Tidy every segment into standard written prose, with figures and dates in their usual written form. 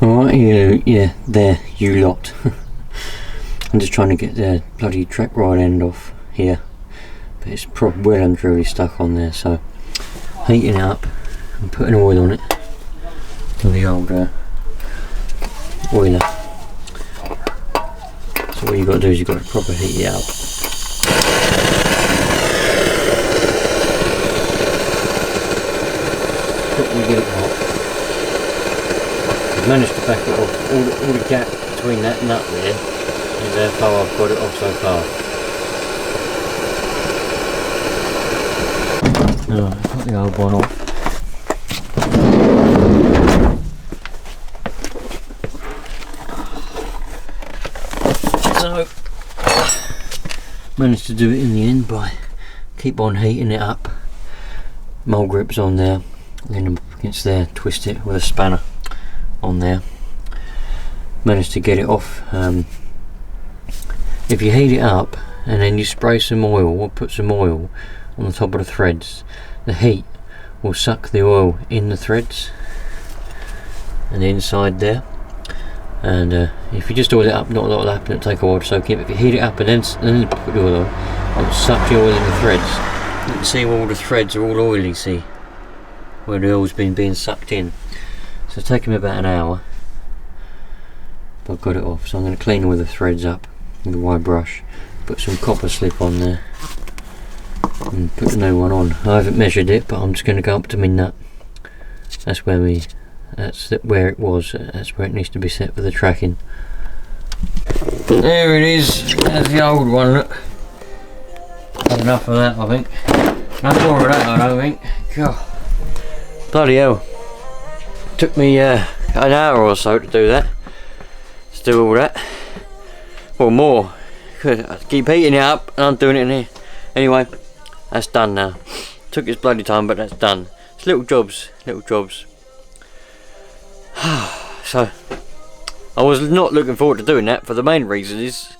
Alright, yeah, there, you lot. I'm just trying to get the bloody track rod end off here, but it's probably well and truly stuck on there, so heating it up and putting oil on it with the old oiler. So what you've got to do is you've got to properly heat it up. Properly get it hot. I've managed to back it off. All the gap between that nut there is how far I've got it off so far. Oh, I've got the old one off. So, managed to do it in the end by keep on heating it up. Mole grips on there, lean them up against there, twist it with a spanner on there. Managed to get it off. If you heat it up and then you spray some oil or put some oil on the top of the threads, the heat will suck the oil in the threads and the inside there. And if you just oil it up, not a lot will happen. It'll take a while to soak in. If you heat it up and then put the oil on, it'll suck the oil in the threads. You can see all the threads are all oily, see, where the oil's been being sucked in. So it's taken me about an hour, but I've got it off. So I'm going to clean all the threads up with a wide brush, put some copper slip on there and put the new one on. I haven't measured it, but I'm just going to go up to my nut. That's where it was. That's where it needs to be set for the tracking. There it is. There's the old one. Look. Had enough of that, I think. No more of that, I don't think. God. Bloody hell. Took me an hour or so to do that. To do all that. Well, more. I keep heating it up and I'm doing it in here. Anyway, that's done now. Took its bloody time, but that's done. It's little jobs. So, I was not looking forward to doing that, for the main reason is,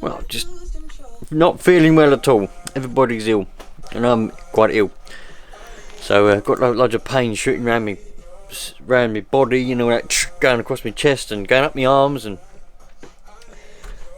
well, just not feeling well at all. Everybody's ill, and I'm quite ill. So, got loads of pain shooting around my body, you know, that going across my chest and going up my arms, and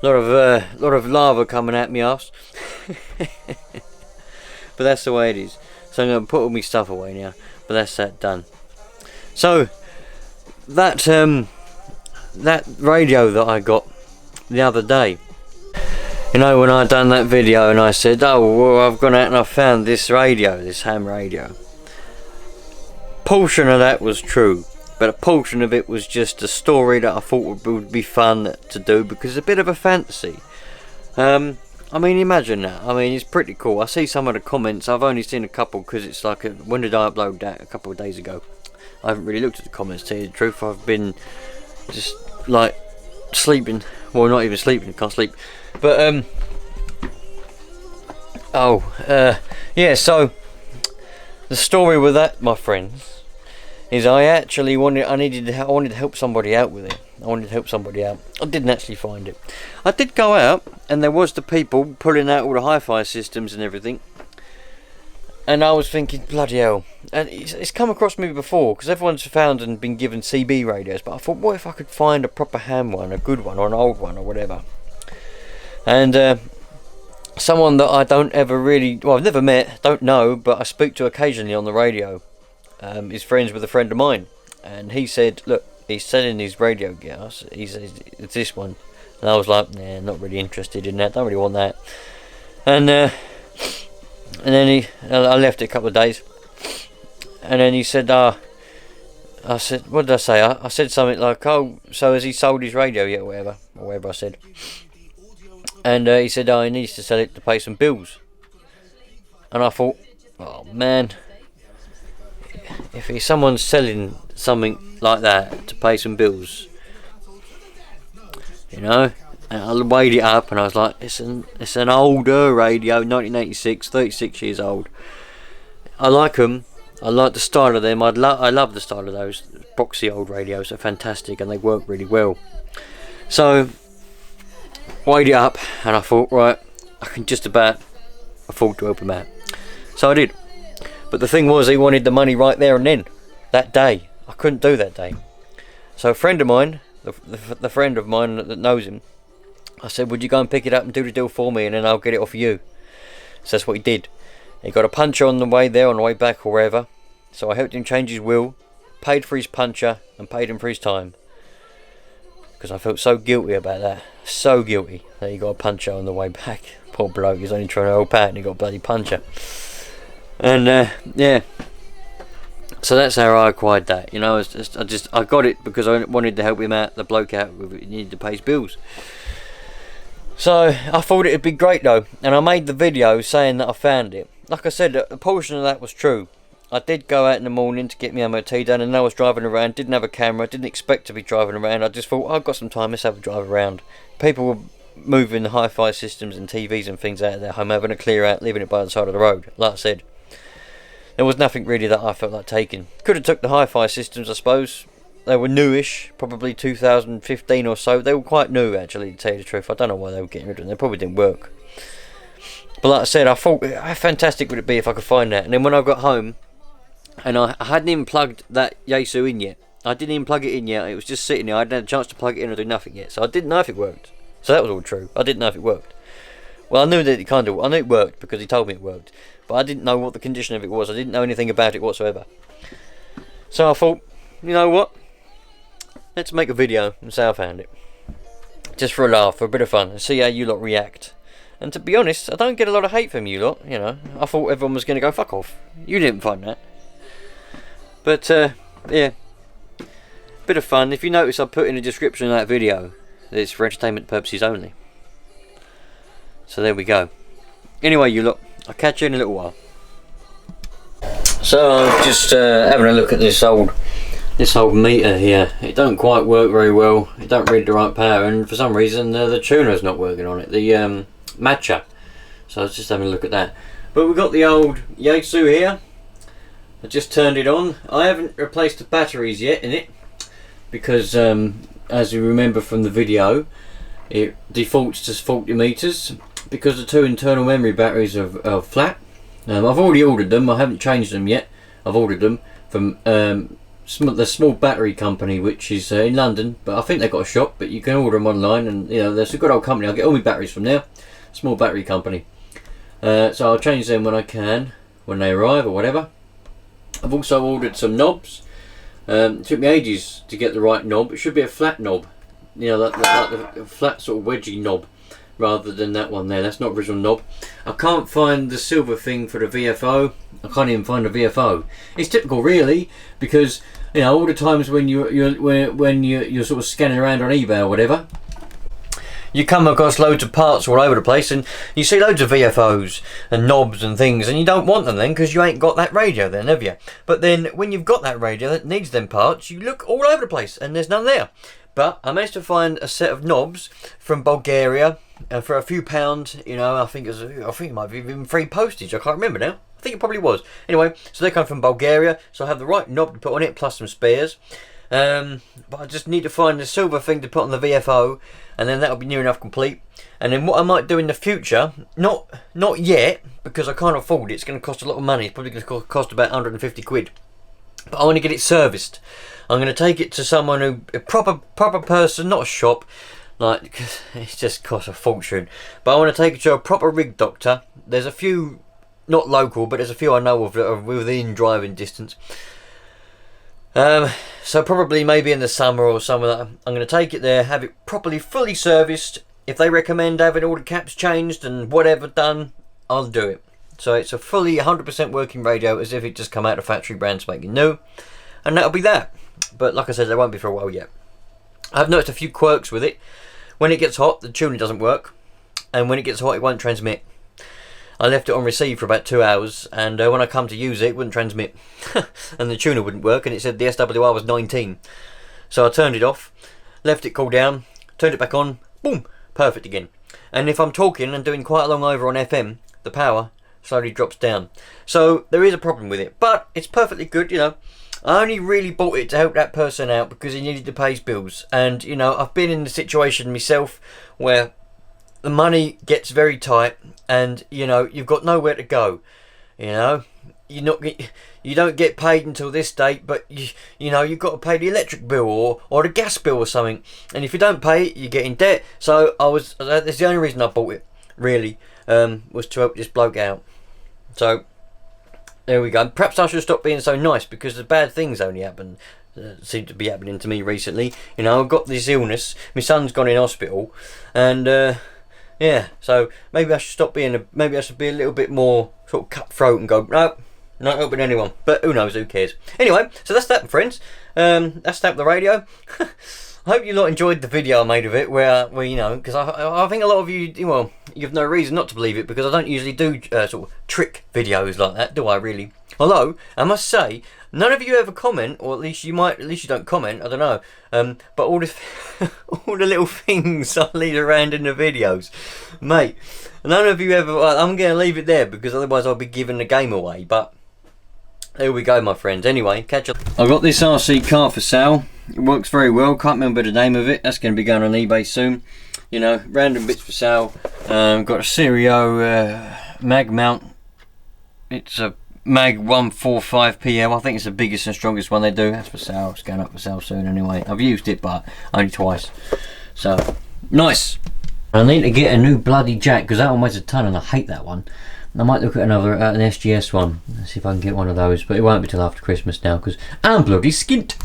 a lot of lava coming at me arse. But that's the way it is. So I'm going to put all my stuff away now, but that's that done. So, that radio that I got the other day, you know, when I done that video and I said, oh well, I've gone out and I've found this radio, this ham radio. Portion of that was true, but a portion of it was just a story that I thought would be fun to do because it's a bit of a fantasy. I mean, imagine that. I mean, it's pretty cool. I see some of the comments. I've only seen a couple because it's like, when did I upload that? A couple of days ago. I haven't really looked at the comments, to tell you the truth. I've been just like sleeping. Well, not even sleeping, can't sleep. But yeah, so the story with that, my friends, is I wanted to help somebody out with it. I wanted to help somebody out. I didn't actually find it. I did go out and there was the people pulling out all the hi-fi systems and everything. And I was thinking, bloody hell. And it's come across me before, because everyone's found and been given CB radios. But I thought, what if I could find a proper ham one, a good one, or an old one, or whatever. And someone that I don't ever really, well, I've never met, don't know, but I speak to occasionally on the radio, is friends with a friend of mine. And he said, look, he's selling his radio gear. He says, it's this one. And I was like, nah, not really interested in that, don't really want that. And then I left it a couple of days, and then he said, I said, what did I say? I said something like, oh, so has he sold his radio yet, or whatever I said. And he said, oh, he needs to sell it to pay some bills. And I thought, oh man, if someone's selling something like that to pay some bills, you know. And I weighed it up and I was like, it's an older radio, 1986, 36 years old. I like them. I like the style of them. I love the style of those boxy old radios. They're fantastic and they work really well. So, weighed it up and I thought, right, I can just about afford to help him out. So I did. But the thing was, he wanted the money right there and then, that day. I couldn't do that day. So a friend of mine, the friend of mine that knows him, I said, would you go and pick it up and do the deal for me, and then I'll get it off you. So that's what he did. He got a puncher on the way there, on the way back, or wherever. So I helped him change his wheel, paid for his puncher, and paid him for his time. Because I felt so guilty about that. So guilty that he got a puncher on the way back. Poor bloke, he's only trying to help out and he got a bloody puncher. And yeah. So that's how I acquired that. You know, I got it because I wanted to help him out, the bloke out. He needed to pay his bills. So I thought it'd be great though, and I made the video saying that I found it. Like I said, a portion of that was true. I did go out in the morning to get my MOT done, and I was driving around, didn't have a camera, didn't expect to be driving around. I just thought, oh, I've got some time, let's have a drive around. People were moving the hi-fi systems and TVs and things out of their home, having a clear out, leaving it by the side of the road. Like I said, there was nothing really that I felt like taking. Could have took the hi-fi systems, I suppose. They were newish, probably 2015 or so. They were quite new, actually, to tell you the truth. I don't know why they were getting rid of them. They probably didn't work. But like I said, I thought, how fantastic would it be if I could find that? And then when I got home, and I hadn't even plugged that Yaesu in yet. I didn't even plug it in yet. It was just sitting there. I hadn't had a chance to plug it in or do nothing yet. So I didn't know if it worked. So that was all true. I didn't know if it worked. Well, I knew that it kind of. I knew it worked because he told me it worked. But I didn't know what the condition of it was. I didn't know anything about it whatsoever. So I thought, you know what? Let's make a video and say I found it. Just for a laugh, for a bit of fun, and see how you lot react. And to be honest, I don't get a lot of hate from you lot, you know. I thought everyone was going to go, fuck off. You didn't find that. But, yeah. Bit of fun. If you notice, I put in the description of that video that it's for entertainment purposes only. So there we go. Anyway, you lot, I'll catch you in a little while. So I'm just having a look at this old meter here. It don't quite work very well. It don't read the right power, and for some reason the tuner's not working on it. The matcher. So I was just having a look at that. But we've got the old Yaesu here. I just turned it on. I haven't replaced the batteries yet in it because, as you remember from the video, it defaults to faulty meters because the two internal memory batteries are flat. I've already ordered them. I haven't changed them yet. I've ordered them from the small battery company, which is in London, but I think they've got a shop, but you can order them online, and you know, there's a good old company. I'll get all my batteries from there. Small battery company. So I'll change them when I can, when they arrive or whatever. I've also ordered some knobs. It took me ages to get the right knob. It should be a flat knob, you know, like the flat sort of wedgy knob, rather than that one there. That's not original knob. I can't find the silver thing for the VFO. I can't even find the VFO. It's typical, really, because you know, all the times when you're sort of scanning around on eBay or whatever, you come across loads of parts all over the place, and you see loads of VFOs and knobs and things, and you don't want them then because you ain't got that radio then, have you? But then when you've got that radio that needs them parts, you look all over the place and there's none there. But I managed to find a set of knobs from Bulgaria, and for a few pounds, you know, I think it might be even free postage. I can't remember now. I think it probably was. Anyway, so they come from Bulgaria, so I have the right knob to put on it plus some spares. But I just need to find the silver thing to put on the VFO, and then that'll be near enough complete. And then what I might do in the future, not yet, because I can't afford it. It's going to cost a lot of money. It's probably going to cost about 150 quid. But I want to get it serviced. I'm going to take it to someone a proper person, not a shop. Like, it just costs a fortune. But I want to take it to a proper rig doctor. There's a few, not local, but there's a few I know of that are within driving distance. So probably maybe in the summer or something like that, I'm going to take it there, have it properly, fully serviced. If they recommend having all the caps changed and whatever done, I'll do it. So it's a fully 100% working radio, as if it just come out of factory brand spanking new. And that'll be that. But like I said, they won't be for a while yet. I've noticed a few quirks with it. When it gets hot, the tuner doesn't work. And when it gets hot, it won't transmit. I left it on receive for about 2 hours, and when I come to use it wouldn't transmit. And the tuner wouldn't work, and it said the SWR was 19. So I turned it off, left it cool down, turned it back on, boom, perfect again. And if I'm talking and doing quite a long over on FM, the power slowly drops down. So there is a problem with it, but it's perfectly good, you know. I only really bought it to help that person out because he needed to pay his bills. And, you know, I've been in the situation myself where the money gets very tight and, you know, you've got nowhere to go. You know, you don't get paid until this date, but you know, you've got to pay the electric bill or the gas bill or something, and if you don't pay it, you get in debt. So that's the only reason I bought it, really, was to help this bloke out. So there we go. Perhaps I should stop being so nice, because the bad things only happen, seem to be happening to me recently. You know, I've got this illness, my son's gone in hospital, and yeah, so maybe I should stop being maybe I should be a little bit more sort of cutthroat and go, no, not helping anyone. But who knows, who cares? Anyway, so that's that, friends. That's that, the radio. I hope you lot enjoyed the video I made of it, where you know, because I think a lot of you, well, you've no reason not to believe it, because I don't usually do sort of trick videos like that, do I really? Although I must say, none of you ever comment, or at least you don't comment, I don't know. But all the all the little things I leave around in the videos, mate. None of you ever. I'm going to leave it there, because otherwise I'll be giving the game away. But there we go, my friends. Anyway, catch up. I got this RC car for sale. It works very well. Can't remember the name of it. That's going to be going on eBay soon. You know, random bits for sale. Got a Serio mag mount. It's a Mag 145 PM. I think it's the biggest and strongest one they do. That's for sale. It's going up for sale soon anyway. I've used it, but only twice. So nice. I need to get a new bloody jack, because that one weighs a ton and I hate that one. I might look at an SGS one. Let's see if I can get one of those, but it won't be till after Christmas now, because I'm bloody skint.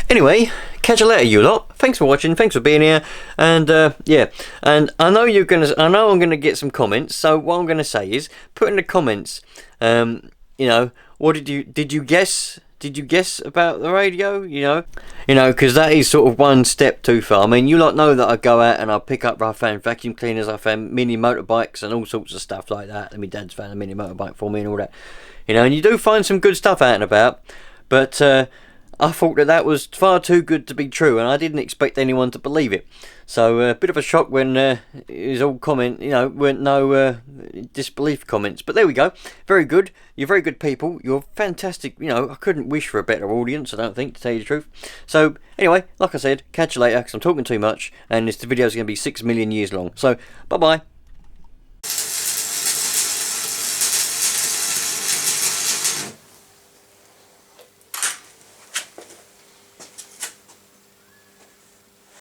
Anyway, catch you later, you lot. Thanks for watching. Thanks for being here. And yeah, and I know I'm gonna get some comments. So what I'm gonna say is, put in the comments, you know, what did you guess? Did you guess about the radio? You know, because that is sort of one step too far. I mean, you lot know that I go out and I pick up, I found vacuum cleaners, I found mini motorbikes and all sorts of stuff like that. And my dad's found a mini motorbike for me and all that. You know, and you do find some good stuff out and about, but I thought that was far too good to be true, and I didn't expect anyone to believe it. So a bit of a shock when it was all comment, you know, weren't no disbelief comments. But there we go. Very good. You're very good people. You're fantastic. You know, I couldn't wish for a better audience, I don't think, to tell you the truth. So anyway, like I said, catch you later, because I'm talking too much, and this video is going to be 6 million years long. So bye bye.